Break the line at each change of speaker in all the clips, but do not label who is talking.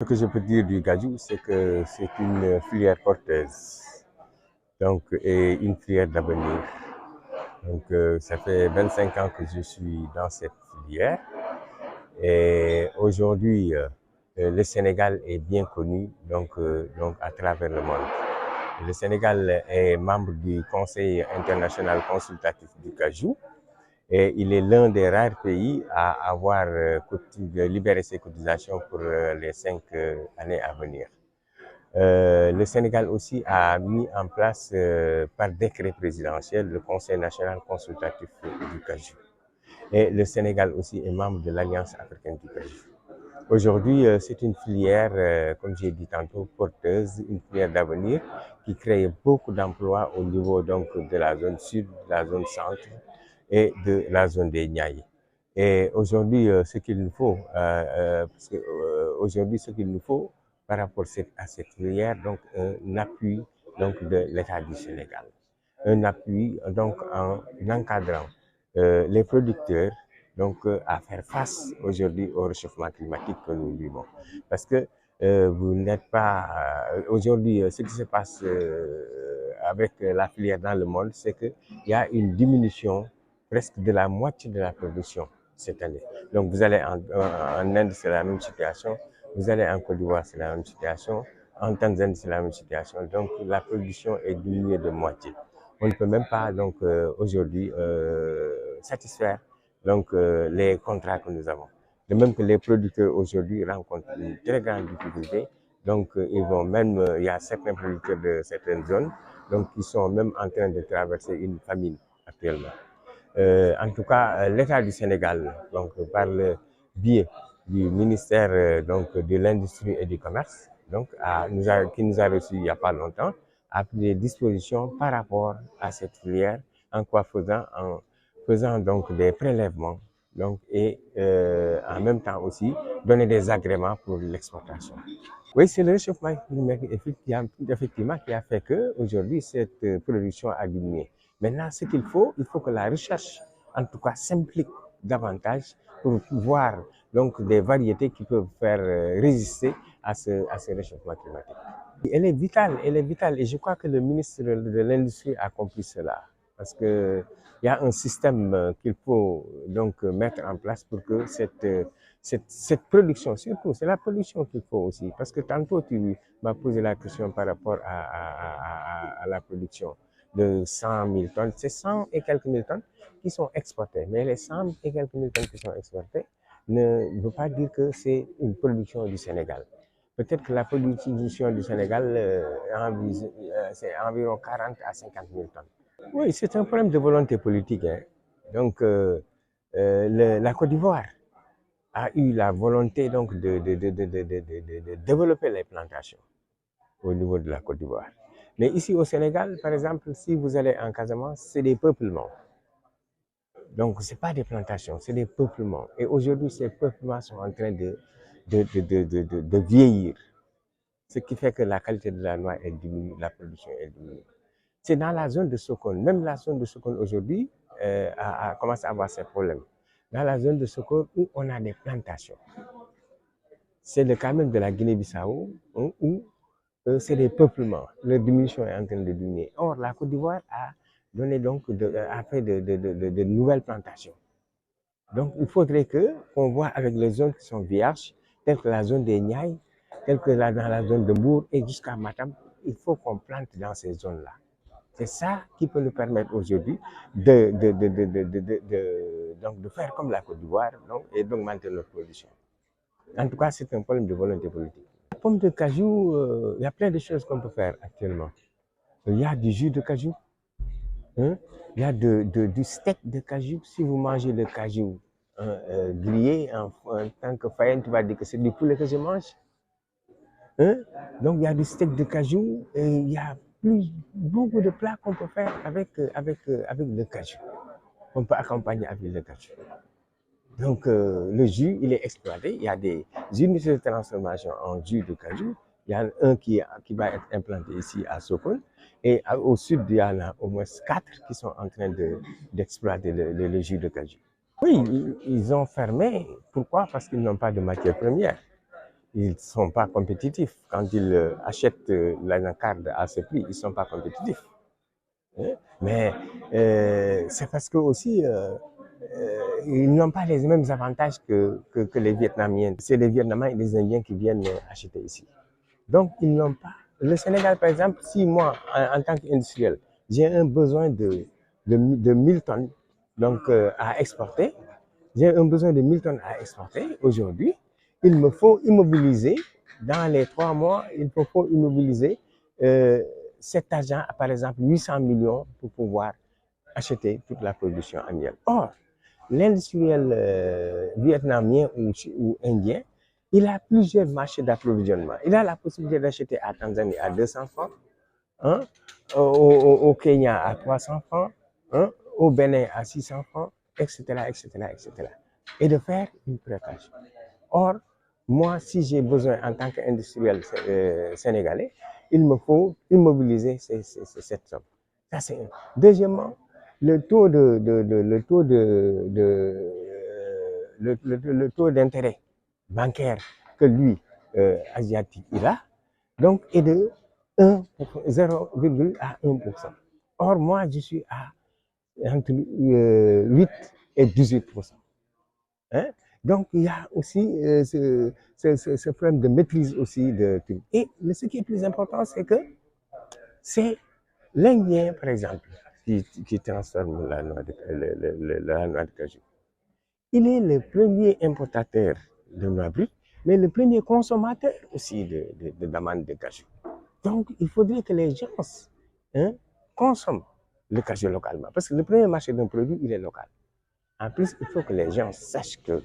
Ce que je peux dire du cajou, c'est que c'est une filière porteuse, donc, et une filière d'avenir. Donc, ça fait 25 ans que je suis dans cette filière et aujourd'hui, le Sénégal est bien connu donc à travers le monde. Le Sénégal est membre du Conseil international consultatif du cajou et il est l'un des rares pays à avoir libéré ses cotisations pour les 5 années à venir. Le Sénégal aussi a mis en place par décret présidentiel le Conseil national consultatif du cajou. Et le Sénégal aussi est membre de l'Alliance africaine du cajou. Aujourd'hui, c'est une filière, comme j'ai dit tantôt, porteuse, une filière d'avenir qui crée beaucoup d'emplois au niveau donc de la zone sud, de la zone centre et de la zone des Niayes. Et aujourd'hui, ce qu'il nous faut, aujourd'hui, ce qu'il nous faut par rapport à cette filière, donc un appui donc de l'État du Sénégal, un appui donc en encadrant les producteurs donc à faire face aujourd'hui au réchauffement climatique que nous vivons. Parce que vous n'êtes pas aujourd'hui, ce qui se passe avec la filière dans le monde, c'est qu'il y a une diminution presque de la moitié de la production cette année. Donc vous allez en Inde, c'est la même situation. Vous allez en Côte d'Ivoire, c'est la même situation. En Tanzanie, c'est la même situation. Donc la production est diminuée de moitié. On ne peut même pas donc aujourd'hui satisfaire donc les contrats que nous avons. De même que les producteurs aujourd'hui rencontrent une très grande difficulté. Donc ils vont même, il y a certains producteurs de certaines zones donc qui sont même en train de traverser une famine actuellement. En tout cas, l'État du Sénégal, donc par le biais du ministère donc de l'Industrie et du Commerce, donc qui nous a reçus il n'y a pas longtemps, a pris des dispositions par rapport à cette filière, en faisant donc des prélèvements, donc et en même temps aussi donner des agréments pour l'exportation. Oui, c'est le réchauffement climatique effectivement qui a fait que aujourd'hui cette production a diminué. Maintenant, ce il faut que la recherche, en tout cas, s'implique davantage pour voir donc des variétés qui peuvent faire résister à ce réchauffement climatique. Elle est vitale et je crois que le ministre de l'Industrie a compris cela parce que il y a un système qu'il faut donc mettre en place pour que cette production, surtout, c'est la production qu'il faut aussi. Parce que tantôt, tu m'as posé la question par rapport à la production de 100 000 tonnes. C'est 100 et quelques mille tonnes qui sont exportées. Mais les 100 et quelques mille tonnes qui sont exportées ne veut pas dire que c'est une production du Sénégal. Peut-être que la production du Sénégal, c'est environ 40 à 50 000 tonnes. Oui, c'est un problème de volonté politique. Hein. Donc, la Côte d'Ivoire a eu la volonté donc de développer les plantations au niveau de la Côte d'Ivoire. Mais ici au Sénégal, par exemple, si vous allez en Casamance, c'est des peuplements. Donc, ce n'est pas des plantations, c'est des peuplements. Et aujourd'hui, ces peuplements sont en train de vieillir. Ce qui fait que la qualité de la noix est diminuée, la production est diminuée. C'est dans la zone de Sokone. Même la zone de Sokone aujourd'hui a commencé à avoir ces problèmes. Dans la zone de Sokone où on a des plantations. C'est le cas même de la Guinée-Bissau où c'est des peuplements. Leur diminution est en train de diminuer. Or, la Côte d'Ivoire a donné donc a fait de nouvelles plantations. Donc, il faudrait qu'on voit avec les zones qui sont vierges, telles que la zone des Niayes, telles que dans la zone de Mbour et jusqu'à Matam, il faut qu'on plante dans ces zones-là. C'est ça qui peut nous permettre aujourd'hui de faire comme la Côte d'Ivoire et d'augmenter notre production. En tout cas, c'est un problème de volonté politique. La pomme de cajou, il y a plein de choses qu'on peut faire actuellement. Il y a du jus de cajou, hein? Il y a du steak de cajou. Si vous mangez le cajou grillé en tant que faïenne, tu vas dire que c'est du poulet que je mange. Hein? Donc, il y a du steak de cajou et il y a beaucoup de plats qu'on peut faire avec le cajou. On peut accompagner avec le cajou. Donc, le jus, il est exploité. Il y a des unités de transformation en jus de cajou. Il y en a un qui va être implanté ici à Sokone. Et au sud, il y en a au moins 4 qui sont en train d'exploiter le jus de cajou. Oui, ils ont fermé. Pourquoi? Parce qu'ils n'ont pas de matière première. ils ne sont pas compétitifs. Quand ils achètent l'anacarde à ce prix, ils ne sont pas compétitifs. Hein. Mais c'est parce que aussi, ils n'ont pas les mêmes avantages que les Vietnamiens. C'est les Vietnamiens et les Indiens qui viennent acheter ici. Donc, ils n'ont pas. Le Sénégal, par exemple, si moi, en tant qu'industriel, j'ai un besoin de 1000 tonnes donc, à exporter, j'ai un besoin de 1000 tonnes à exporter aujourd'hui, il me faut immobiliser, dans les 3 mois, il me faut immobiliser cet argent, par exemple 800 millions, pour pouvoir acheter toute la production annuelle. Or, l'industriel vietnamien ou indien, il a plusieurs marchés d'approvisionnement. Il a la possibilité d'acheter à Tanzanie à 200 francs, hein, au Kenya à 300 francs, hein, au Bénin à 600 francs, etc., etc., etc. Et de faire une préparation. Or, moi, si j'ai besoin en tant qu'industriel sénégalais, il me faut immobiliser cette somme. Ça, c'est un. Deuxièmement, le taux le taux d'intérêt bancaire que lui, asiatique, il a, donc, est de 0,1 à 1%. Or, moi, je suis à entre 8 et 18%. Hein? Donc, il y a aussi ce problème de maîtrise aussi de tout. Et ce qui est plus important, c'est que c'est l'Indien, par exemple, qui transforme la noix de cajou. Il est le premier importateur de noix brutes, mais le premier consommateur aussi d'amandes de cajou. Donc, il faudrait que les gens consomment le cajou localement. Parce que le premier marché d'un produit, il est local. En plus, il faut que les gens sachent que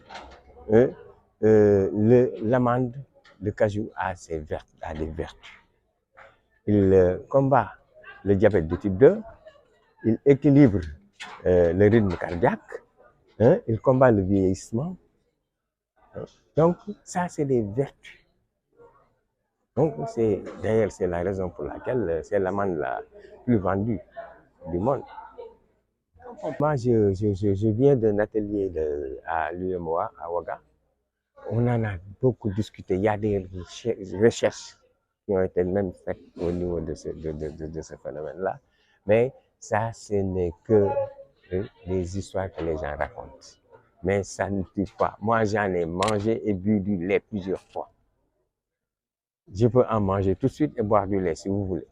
l'amande de cajou a des vertus. Il combat le diabète de type 2, il équilibre le rythme cardiaque, hein, il combat le vieillissement. Hein. Donc, ça, c'est des vertus. Donc, d'ailleurs, c'est la raison pour laquelle c'est l'amande la plus vendue du monde. Moi, je viens d'un atelier à l'UMOA, à Ouaga. On en a beaucoup discuté. Il y a des recherches qui ont été même faites au niveau de ce phénomène-là. Mais ça, ce n'est que des histoires que les gens racontent. Mais ça ne tue pas. Moi, j'en ai mangé et bu du lait plusieurs fois. Je peux en manger tout de suite et boire du lait si vous voulez.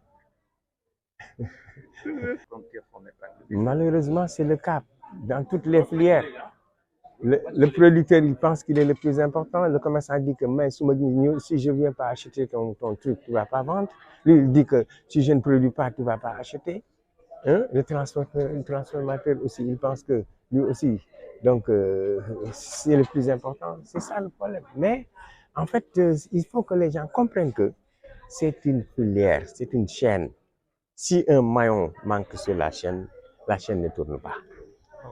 Malheureusement, c'est le cas dans toutes les filières. Le producteur, il pense qu'il est le plus important. Le commerçant dit que mais, si je ne viens pas acheter ton truc, tu ne vas pas vendre. Lui, il dit que si je ne produis pas, tu ne vas pas acheter. Hein? Le transformateur aussi, il pense que lui aussi, donc c'est le plus important. C'est ça le problème. Mais en fait, il faut que les gens comprennent que c'est une filière, c'est une chaîne. Si un maillon manque sur la chaîne ne tourne pas.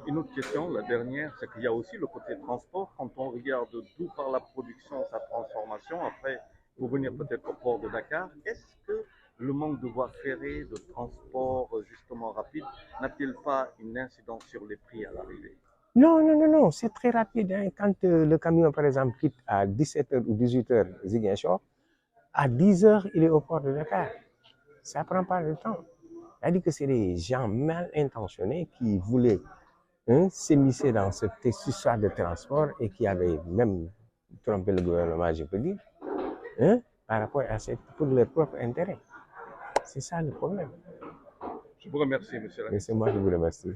Une autre question, la dernière, c'est qu'il y a aussi le côté transport. Quand on regarde d'où part la production, sa transformation, après, pour venir peut-être au port de Dakar, est-ce que le manque de voies ferrées, de transport justement rapide, n'a-t-il pas une incidence sur les prix à l'arrivée?
Non, c'est très rapide. Hein. Quand le camion, par exemple, quitte à 17h ou 18h Ziguinchor, à 10h, il est au port de Dakar. Ça ne prend pas de temps. C'est-à-dire que c'est des gens mal intentionnés qui voulaient s'immiscer dans cette histoire de transport et qui avaient même trompé le gouvernement, je peux dire, par rapport à pour leur propre intérêt. C'est ça le problème.
Je vous remercie, monsieur.
Et c'est moi qui vous remercie.